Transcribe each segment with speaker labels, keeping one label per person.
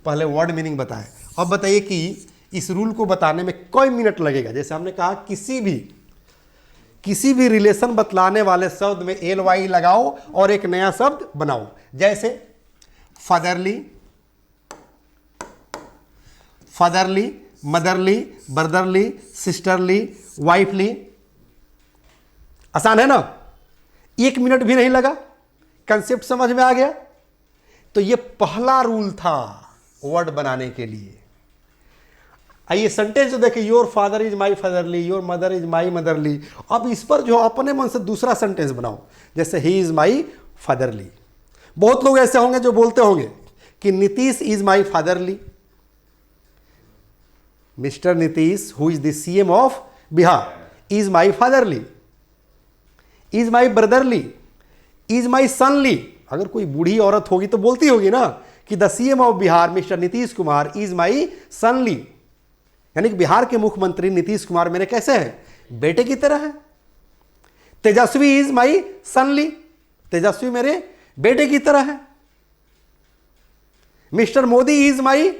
Speaker 1: पहले word meaning बताए। अब बताइए कि इस रूल को बताने में कोई मिनट लगेगा। जैसे हमने कहा किसी भी रिलेशन बतलाने वाले शब्द में एल वाई लगाओ और एक नया शब्द बनाओ। जैसे फादरली, मदरली, ब्रदरली, सिस्टरली, वाइफली। आसान है ना? 1 मिनट भी नहीं लगा, कंसेप्ट समझ में आ गया। तो ये पहला रूल था वर्ड बनाने के लिए। आइए सेंटेंस जो देखिए, your father is my fatherly, your mother is my motherly. अब इस पर जो अपने मन से दूसरा सेंटेंस बनाओ, जैसे ही इज माई फादरली। बहुत लोग ऐसे होंगे जो बोलते होंगे कि Nitish is my fatherly. Mister Nitish who is the CM of Bihar is my fatherly, is my brotherly, is my sonly. अगर कोई बूढ़ी औरत होगी तो बोलती होगी ना कि the CM of Bihar mister Nitish Kumar is my sonly, यानी कि बिहार के मुख्यमंत्री नीतीश कुमार मेरे कैसे हैं? बेटे की तरह है। तेजस्वी इज माई सनली, तेजस्वी मेरे बेटे की तरह है। Mister Modi is my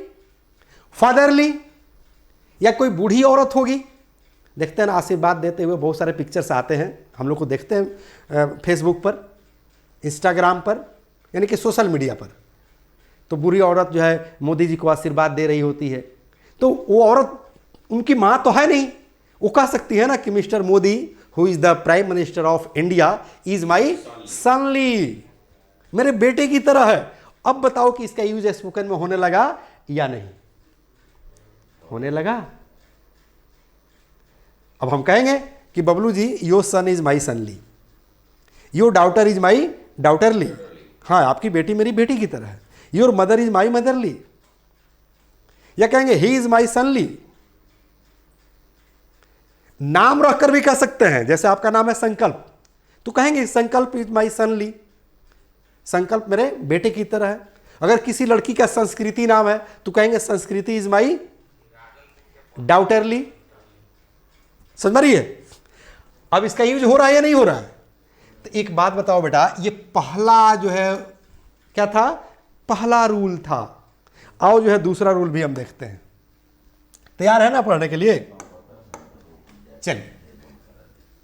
Speaker 1: fatherly. या कोई बूढ़ी औरत होगी, देखते हैं ना आशीर्वाद देते हुए बहुत सारे पिक्चर्स आते हैं, हम लोग को देखते हैं फेसबुक पर, इंस्टाग्राम पर, यानी कि सोशल मीडिया पर। तो बूढ़ी औरत जो है मोदी जी को आशीर्वाद दे रही होती है। तो वो औरत उनकी माँ तो है नहीं, वो कह सकती है ना कि mister Modi who is the prime minister of India is my sonly, मेरे बेटे की तरह है। अब बताओ कि इसका यूज स्पोकन में होने लगा या नहीं? होने लगा। अब हम कहेंगे कि Bablu ji your son is my sonly, your daughter is my daughterly. हाँ, आपकी बेटी मेरी बेटी की तरह है। Your mother is my motherly. या कहेंगे ही इज माई सनली। नाम रखकर भी कह सकते हैं, जैसे आपका नाम है संकल्प, तो कहेंगे संकल्प इज माई सनली, संकल्प मेरे बेटे की तरह है। अगर किसी लड़की का संस्कृति नाम है तो कहेंगे संस्कृति इज माई डाउटरली। समझ रही है? अब इसका यूज हो रहा है या नहीं हो रहा है? तो एक बात बताओ बेटा, ये पहला जो है क्या था? पहला रूल था। आओ जो है दूसरा रूल भी हम देखते हैं। तैयार है ना पढ़ने के लिए? चलिए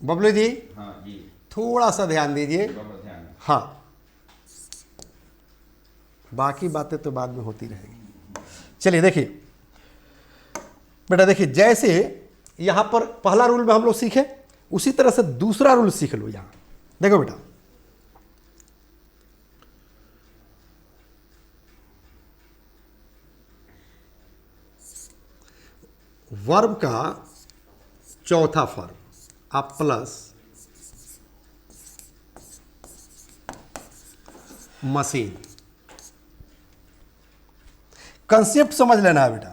Speaker 1: बबलू जी,
Speaker 2: हाँ जी,
Speaker 1: थोड़ा सा ध्यान दीजिए। हाँ, बाकी बातें तो बाद में होती रहेगी। चलिए देखिए बेटा, देखिए जैसे यहां पर पहला रूल में हम लोग सीखे, उसी तरह से दूसरा रूल सीख लो। यहां देखो बेटा, वर्ब का चौथा फॉर्म आप प्लस मशीन। कंसेप्ट समझ लेना है बेटा,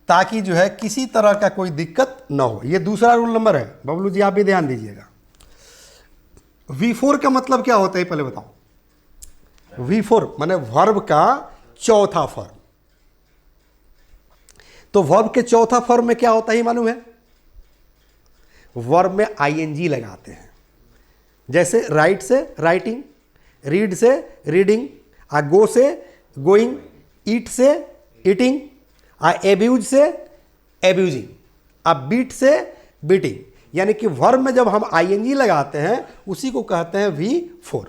Speaker 1: ताकि जो है किसी तरह का कोई दिक्कत ना हो। ये दूसरा रूल नंबर है। बबलू जी आप भी ध्यान दीजिएगा। V4 का मतलब क्या होता है पहले बताओ। V4 माने वर्ब का चौथा फॉर्म। तो वर्ब के चौथा फॉर्म में क्या होता है मालूम है? वर्ब में ING लगाते हैं। जैसे राइट से राइटिंग, रीड से रीडिंग, गो से गोइंग, ईट से ईटिंग, एब्यूज से एब्यूजिंग, बीट से बीटिंग। यानी कि वर्ब में जब हम ING लगाते हैं उसी को कहते हैं V4।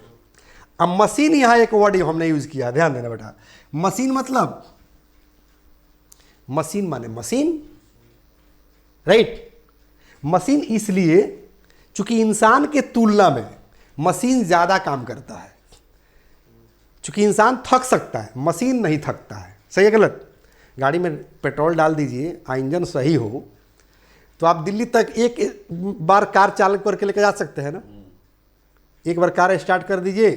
Speaker 1: अब मशीन, यहां एक वर्ड हमने यूज किया, ध्यान देना बेटा। मशीन मतलब, मशीन माने मशीन, राइट। मशीन इसलिए चूंकि इंसान के तुलना में मशीन ज्यादा काम करता है। चूंकि इंसान थक सकता है, मशीन नहीं थकता है। सही है गलत? गाड़ी में पेट्रोल डाल दीजिए, इंजन सही हो तो आप दिल्ली तक एक बार कार चालक करके लेकर जा सकते हैं ना। एक बार कार स्टार्ट कर दीजिए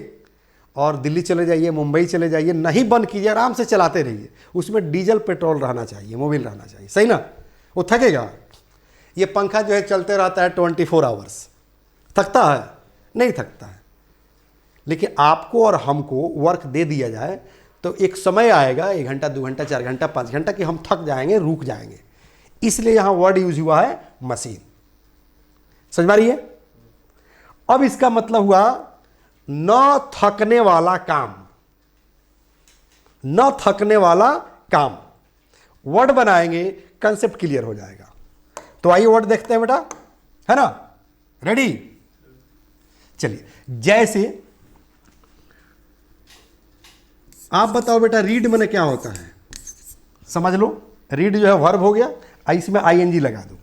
Speaker 1: और दिल्ली चले जाइए, मुंबई चले जाइए, नहीं बंद कीजिए, आराम से चलाते रहिए। उसमें डीजल पेट्रोल रहना चाहिए, मोबिल रहना चाहिए, सही ना? वो थकेगा। ये पंखा जो है चलते रहता है 24 आवर्स, थकता है? नहीं थकता है। लेकिन आपको और हमको वर्क दे दिया जाए तो एक समय आएगा, 1 घंटा 2 घंटा 4 घंटा 5 घंटा, कि हम थक जाएंगे, रुक जाएंगे। इसलिए यहां वर्ड यूज हुआ है मशीन। समझ में आ रही है? अब इसका मतलब हुआ न थकने वाला काम, न थकने वाला काम। वर्ड बनाएंगे, कंसेप्ट क्लियर हो जाएगा। तो आइए वर्ड देखते हैं बेटा, है ना, रेडी। चलिए, जैसे आप बताओ बेटा, रीड माने क्या होता है? समझ लो, रीड जो है वर्ब हो गया, इसमें आईएनजी लगा दो,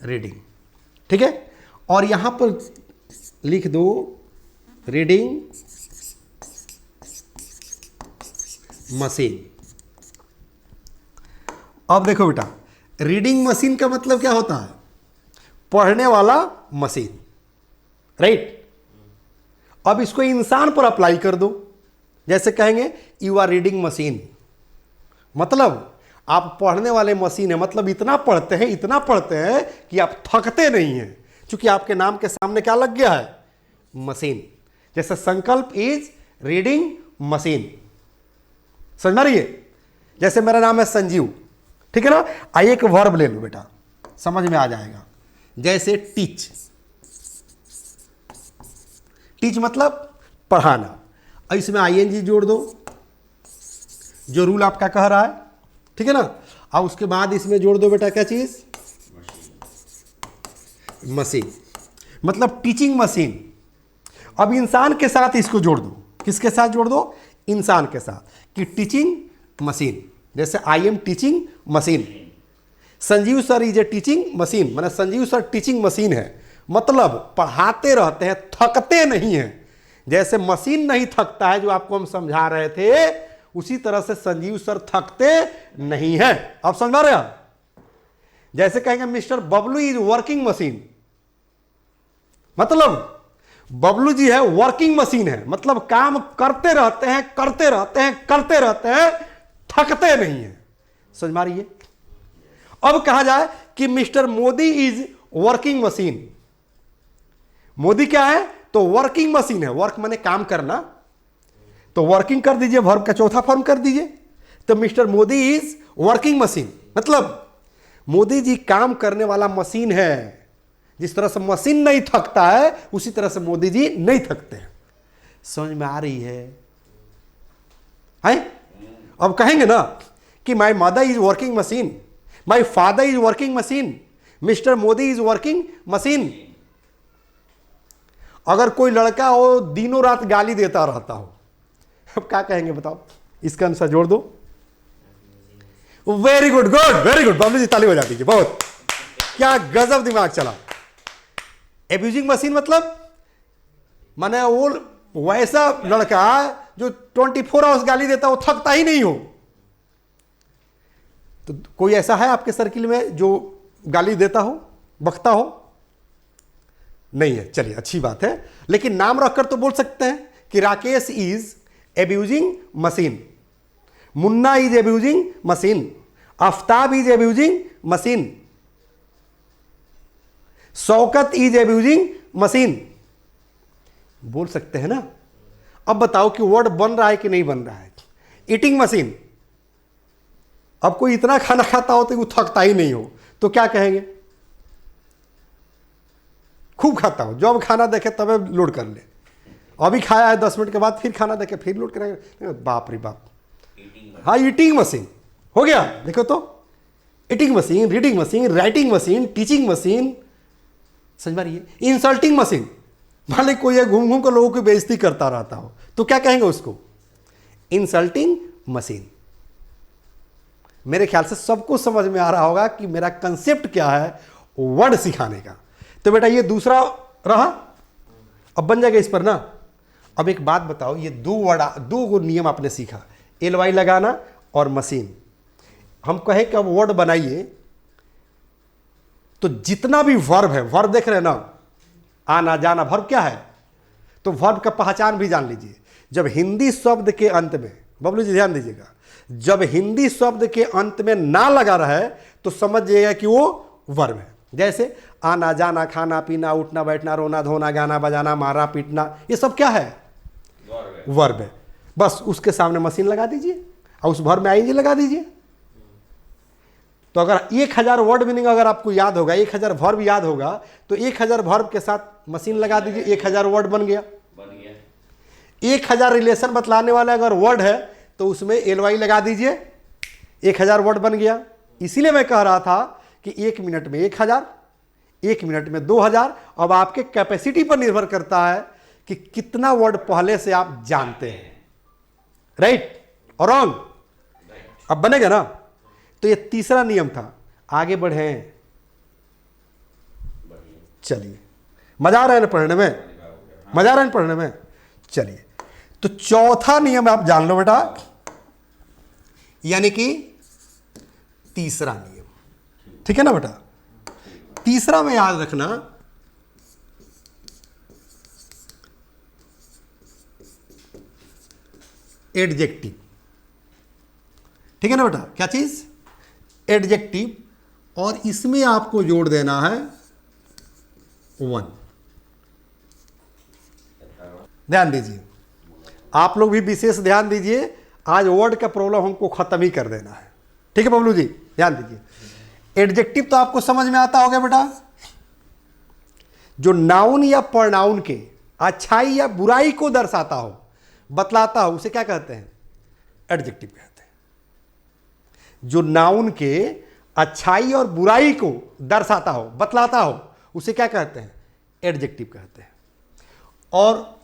Speaker 1: रीडिंग, ठीक है। और यहां पर लिख दो रीडिंग मशीन। अब देखो बेटा, रीडिंग मशीन का मतलब क्या होता है? पढ़ने वाला मशीन, राइट। अब इसको इंसान पर अप्लाई कर दो, जैसे कहेंगे यू आर रीडिंग मशीन, मतलब आप पढ़ने वाले मशीन है, मतलब इतना पढ़ते हैं, इतना पढ़ते हैं कि आप थकते नहीं हैं, क्योंकि आपके नाम के सामने क्या लग गया है? मशीन। जैसे संकल्प इज रीडिंग मशीन, समझ में आ रही है? जैसे मेरा नाम है संजीव, ठीक है ना। आइए एक वर्ब ले लो बेटा, समझ में आ जाएगा। जैसे टीच, टीच मतलब पढ़ाना, और इसमें आईएनजी जोड़ दो, जो रूल आपका कह रहा है, ठीक है ना। और उसके बाद इसमें जोड़ दो बेटा क्या चीज? मशीन, मतलब टीचिंग मशीन। अब इंसान के साथ इसको जोड़ दो, किसके साथ जोड़ दो? इंसान के साथ, कि टीचिंग मशीन। जैसे I am teaching machine, Sanjeev sir is a teaching machine, माने संजीव सर टीचिंग मशीन है, मतलब पढ़ाते रहते हैं, थकते नहीं हैं। जैसे मशीन नहीं थकता है, जो आपको हम समझा रहे थे, उसी तरह से संजीव सर थकते नहीं हैं। आप समझ रहे हैं? जैसे कहेंगे mister Bablu is working machine, मतलब बबलू जी है वर्किंग मशीन है, मतलब काम करते रहते हैं, करते रहते हैं, करते रहते हैं, थकते नहीं हैं। समझ में आ रही है? अब कहा जाए कि mister Modi is working machine, Modi क्या है? तो वर्किंग मशीन है, वर्क माने काम करना, तो वर्किंग कर दीजिए, वर्ब का चौथा फॉर्म कर दीजिए, तो mister Modi is working machine, मतलब मोदी जी काम करने वाला मशीन है। जिस तरह से मशीन नहीं थकता है, उसी तरह से मोदी जी नहीं थकते हैं। समझ में आ रही है? अब कहेंगे ना कि my mother is working machine, my father is working machine, mister Modi is working machine. अगर कोई लड़का हो दिनों रात गाली देता रहता हो, अब क्या कहेंगे बताओ? इसका आंसर जोड़ दो। Very good, good, very good, Bablu ji ताली हो जाती है, बहुत, क्या गजब दिमाग चला। एब्यूजिंग मशीन मतलब माने वो वैसा लड़का जो 24 आवर्स गाली देता हो, थकता ही नहीं हो। तो कोई ऐसा है आपके सर्किल में जो गाली देता हो, बकता हो? नहीं है, चलिए अच्छी बात है। लेकिन नाम रखकर तो बोल सकते हैं कि Rakesh is abusing machine, Munna is abusing machine, Aftab is abusing machine, Shaukat is abusing machine, बोल सकते हैं ना। अब बताओ कि वर्ड बन रहा है कि नहीं बन रहा है? ईटिंग मशीन, अब कोई इतना खाना खाता हो तो वो थकता ही नहीं हो, तो क्या कहेंगे? खूब खाता हो, जब खाना देखे तब लोड कर ले, अभी खाया है 10 मिनट के बाद फिर खाना देखे फिर लोड करेंगे, बाप रे बाप। हाँ, ईटिंग मशीन हो गया। देखो तो, eating machine, reading machine, writing machine, teaching machine, समझ में आ रही है? इंसल्टिंग मशीन, मान ली कोई घूम घूम कर लोगों की बेइज्जती करता रहता हो, तो क्या कहेंगे उसको? Insulting machine. मेरे ख्याल से सबको समझ में आ रहा होगा कि मेरा कंसेप्ट क्या है वर्ड सिखाने का। तो बेटा ये दूसरा रहा, अब बन जाएगा इस पर ना। अब एक बात बताओ, ये दो नियम आपने सीखा, LY लगाना और मशीन। हम कहे कि अब वर्ड बनाइए, तो जितना भी वर्ब है, वर्ब देख रहे हैं ना, आना जाना, वर्ब क्या है? तो वर्ब का पहचान भी जान लीजिए। जब हिंदी शब्द के अंत में, बबलू जी ध्यान दीजिएगा, जब हिंदी शब्द के अंत में ना लगा रहे तो समझिएगा कि वो वर्ब है। जैसे आना जाना, खाना पीना, उठना बैठना, रोना धोना, गाना बजाना, मारा पीटना, ये सब क्या है? वर्ब है। बस उसके सामने मशीन लगा दीजिए और उस वर्ब में आईएनजी लगा दीजिए। तो अगर 1000 वर्ड मीनिंग अगर आपको याद होगा, 1000 वर्ब याद होगा, तो 1000 वर्ब के साथ मशीन लगा दीजिए, 1000 वर्ड बन गया। 1000 रिलेशन बतलाने वाला अगर वर्ड है तो उसमें ly लगा दीजिए, 1000 वर्ड बन गया। इसीलिए मैं कह रहा था कि 1 मिनट में 1000, 1 मिनट में 2000। अब आपके कैपेसिटी पर निर्भर करता है कि कितना वर्ड पहले से आप जानते हैं। राइट और रॉन्ग? अब बनेगा ना? तो ये तीसरा नियम था। आगे बढ़े, चलिए। मजा आ रहा है ना पढ़ने में? मजा आ रहा है ना पढ़ने में? चलिए, तो चौथा नियम आप जान लो बेटा, यानी कि तीसरा नियम। ठीक है ना बेटा? तीसरा में याद रखना, एडजेक्टिव। ठीक है ना बेटा? क्या चीज? एडजेक्टिव। और इसमें आपको जोड़ देना है 1। ध्यान दीजिए, आप लोग भी विशेष ध्यान दीजिए। आज वर्ड का प्रॉब्लम हमको खत्म ही कर देना है। ठीक है बबलू जी? ध्यान दीजिए। एडजेक्टिव तो आपको समझ में आता होगा बेटा, जो नाउन या प्रोनाउन के अच्छाई या बुराई को दर्शाता हो, बतलाता हो, उसे क्या कहते हैं? एडजेक्टिव कहते हैं। जो नाउन के अच्छाई और बुराई को दर्शाता हो, बतलाता हो, उसे क्या कहते हैं? एडजेक्टिव कहते हैं। और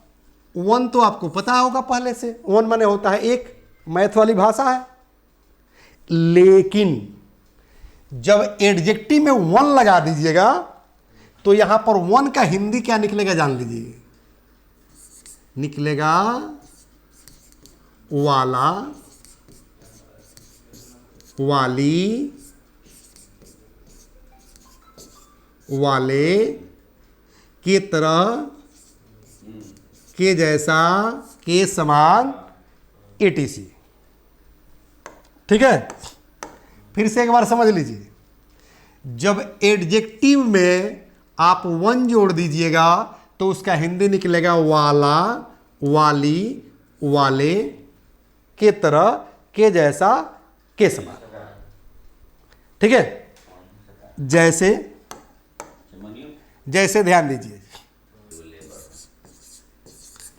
Speaker 1: 1 तो आपको पता होगा पहले से, 1 माने होता है एक, मैथ वाली भाषा है। लेकिन जब एडजेक्टिव में 1 लगा दीजिएगा तो यहां पर 1 का हिंदी क्या निकलेगा जान लीजिए। निकलेगा वाला, वाली, वाले, के तरह, के जैसा, के समान, etc। ठीक है? फिर से एक बार समझ लीजिए, जब एडजेक्टिव में आप 1 जोड़ दीजिएगा तो उसका हिंदी निकलेगा वाला, वाली, वाले, के तरह, के जैसा, के समान। ठीक है? जैसे, जैसे ध्यान दीजिए,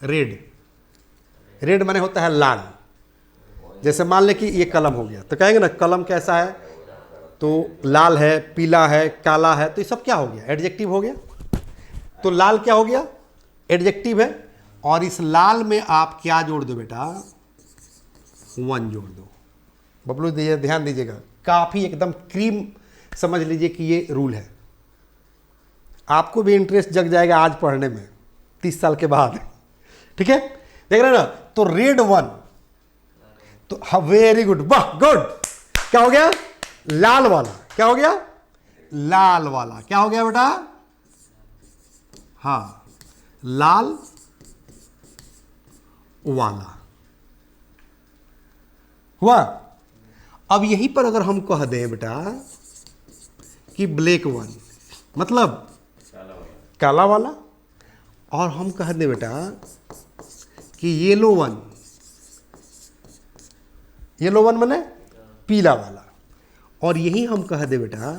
Speaker 1: रेड, रेड माने होता है लाल। जैसे मान ले कि ये कलम हो गया, तो कहेंगे ना कलम कैसा है? तो लाल है, पीला है, काला है, तो ये सब क्या हो गया? एडजेक्टिव हो गया। तो लाल क्या हो गया? एडजेक्टिव है। और इस लाल में आप क्या जोड़ दो बेटा? 1 जोड़ दो। बबलू ध्यान दीजिएगा, काफी एकदम क्रीम समझ लीजिए कि ये रूल है। आपको भी इंटरेस्ट जग जाएगा आज पढ़ने में 30 साल के बाद। ठीक है? देख रहे हैं ना? तो रेड 1, तो वेरी गुड, वाह गुड। क्या हो गया? लाल वाला। क्या हो गया? लाल वाला। क्या हो गया बेटा? हाँ, लाल वाला हुआ। अब यहीं पर अगर हम कह दें बेटा कि ब्लैक 1 मतलब काला वाला, और हम कह दें बेटा कि येलो 1, येलो 1 माने पीला वाला, और यही हम कह दे बेटा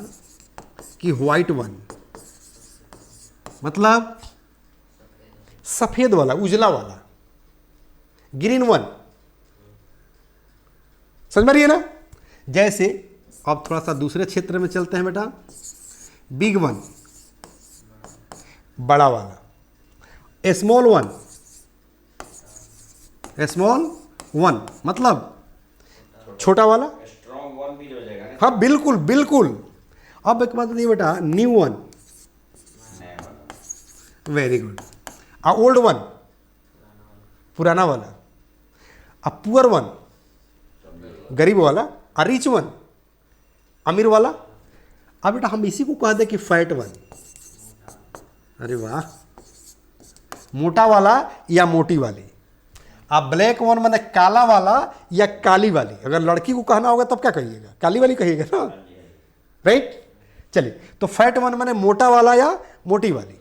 Speaker 1: कि व्हाइट 1 मतलब सफेद वाला, उजला वाला, ग्रीन 1। समझ में रही है ना? जैसे अब थोड़ा सा दूसरे क्षेत्र में चलते हैं बेटा। बिग 1 बड़ा वाला, स्मॉल 1, स्मॉल 1 मतलब छोटा वाला।
Speaker 2: स्ट्रॉन्ग 1 भी हो जाएगा ना?
Speaker 1: हाँ बिल्कुल बिल्कुल। अब एक बात नहीं बेटा, न्यू 1, वेरी गुड। ओल्ड 1 पुराना वाला, अब पुअर 1 गरीब वाला, रिच 1 अमीर वाला। अब बेटा हम इसी को कह दे कि फैट 1, अरे वाह, मोटा वाला या मोटी वाली। अब ब्लैक 1 माने काला वाला या काली वाली। अगर लड़की को कहना होगा तब क्या कहिएगा? काली वाली कहिएगा ना, राइट? चलिए, तो फैट 1 माने मोटा वाला या मोटी वाली।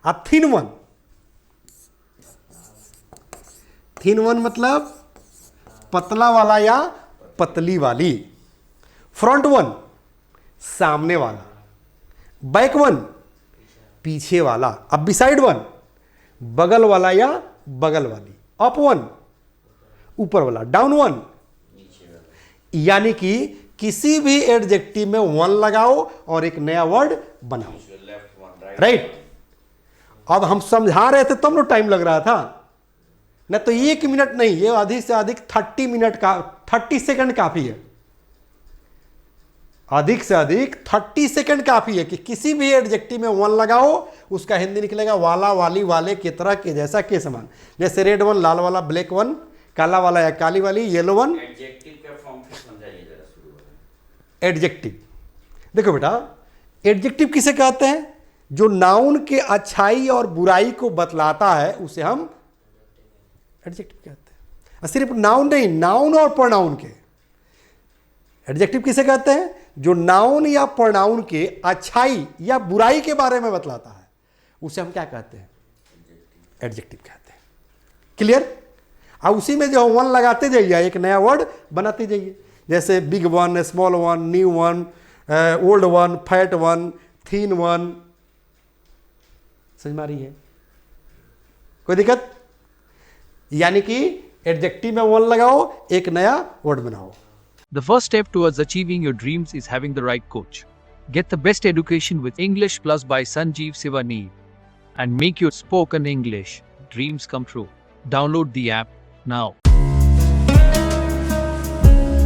Speaker 1: अब थिन 1, थिन 1 मतलब पतला वाला या पतली वाली। फ्रंट 1 सामने वाला, बैक 1 पीछे वाला। अब बिसाइड 1 बगल वाला या बगल वाली। अप वन ऊपर वाला, डाउन वन
Speaker 2: नीचे वाला,
Speaker 1: यानी कि किसी भी एडजेक्टिव में वन लगाओ और एक नया वर्ड बनाओ।
Speaker 2: Left one right.
Speaker 1: राइट। अब हम समझा रहे थे तब ना टाइम लग रहा था ना, तो 1 मिनट नहीं, ये अधिक से अधिक 30 मिनट का 30 सेकंड काफी है। अधिक से अधिक 30 सेकंड काफी है कि किसी भी एडजेक्टिव में वन लगाओ, उसका हिंदी निकलेगा वाला, वाली, वाले, के तरह, के जैसा, के समान। जैसे रेड वन लाल वाला, ब्लैक वन काला वाला या काली वाली, येलो वन।
Speaker 2: एडजेक्टिव का फॉर्म फिर समझाइए जरा शुरू वाला।
Speaker 1: एडजेक्टिव देखो बेटा, एडजेक्टिव किसे कहते हैं? जो नाउन के अच्छाई और बुराई को बतलाता है उसे हम एडजेक्टिव कहते हैं। और सिर्फ नाउन नहीं, नाउन और प्रोनाउन के। एडजेक्टिव किसे कहते हैं? जो नाउन या प्रोनाउन के अच्छाई या बुराई के बारे में बतलाता है उसे हम क्या कहते हैं? एडजेक्टिव कहते हैं। क्लियर? और उसी में जो वन लगाते जाइए, एक नया वर्ड बनाते जाइए। जैसे big one, small one, new one, old one, fat one, thin one. समझ में आ रही है? कोई दिक्कत? यानी कि एडजेक्टिव में वन लगाओ, एक नया वर्ड बनाओ।
Speaker 3: The first step towards achieving your dreams is having the right coach. Get the best education with English Plus by Sanjeev Sivaneev and make your spoken English dreams come true. Download the app now.